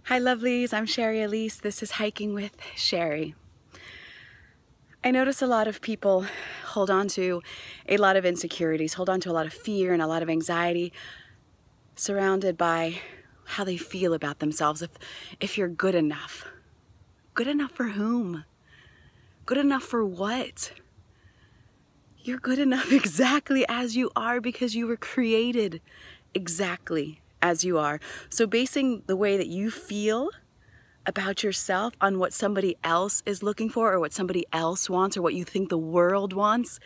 Hi lovelies, I'm Sherry Elise. This is Hiking with Sherry. I notice a lot of people hold on to a lot of insecurities, hold on to a lot of fear and a lot of anxiety surrounded by how they feel about themselves. If you're good enough. Good enough for whom? Good enough for what? You're good enough exactly as you are because you were created exactly as you are. So basing the way that you feel about yourself on what somebody else is looking for or what somebody else wants or what you think the world wants,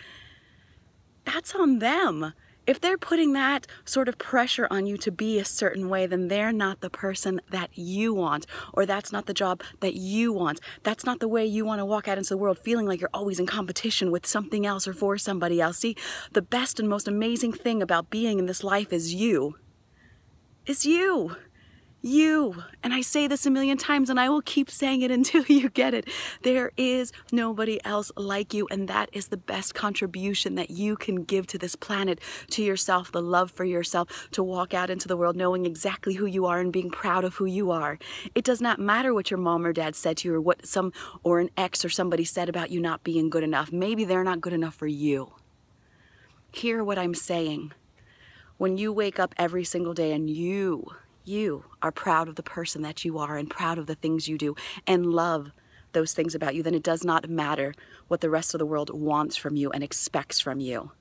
that's on them. If they're putting that sort of pressure on you to be a certain way, then they're not the person that you want, or that's not the job that you want. That's not the way you want to walk out into the world feeling like you're always in competition with something else or for somebody else. See, the best and most amazing thing about being in this life is you. Is you. You. And I say this a million times and I will keep saying it until you get it. There is nobody else like you, and that is the best contribution that you can give to this planet, to yourself, the love for yourself, to walk out into the world knowing exactly who you are and being proud of who you are. It does not matter what your mom or dad said to you or what an ex or somebody said about you not being good enough. Maybe they're not good enough for you. Hear what I'm saying. When you wake up every single day and you are proud of the person that you are and proud of the things you do and love those things about you, then it does not matter what the rest of the world wants from you and expects from you.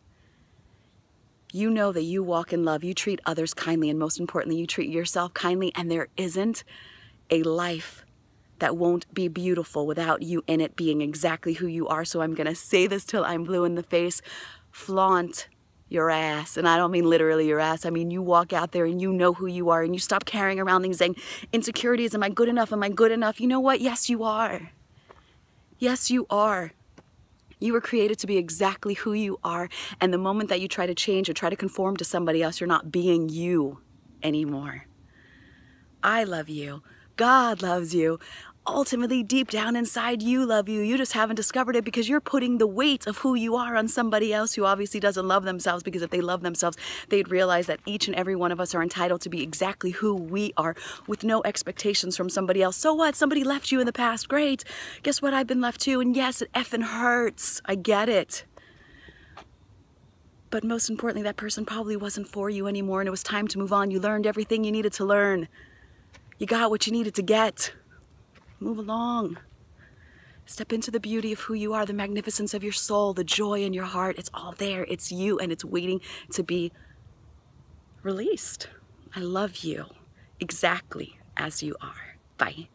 You know that you walk in love, you treat others kindly, and most importantly, you treat yourself kindly, and there isn't a life that won't be beautiful without you in it being exactly who you are. So I'm gonna say this till I'm blue in the face. Flaunt your ass. And I don't mean literally your ass. I mean, you walk out there and you know who you are and you stop carrying around things saying, insecurities, am I good enough? Am I good enough? You know what? Yes, you are. Yes, you are. You were created to be exactly who you are. And the moment that you try to change or try to conform to somebody else, you're not being you anymore. I love you. God loves you. Ultimately, deep down inside, you love you. You just haven't discovered it because you're putting the weight of who you are on somebody else who obviously doesn't love themselves, because if they love themselves, they'd realize that each and every one of us are entitled to be exactly who we are with no expectations from somebody else. So what? Somebody left you in the past. Great. Guess what? I've been left too. And yes, it effing hurts. I get it. But most importantly, that person probably wasn't for you anymore and it was time to move on. You learned everything you needed to learn. You got what you needed to get. Move along. Step into the beauty of who you are, the magnificence of your soul, the joy in your heart. It's all there. It's you, and it's waiting to be released. I love you exactly as you are. Bye.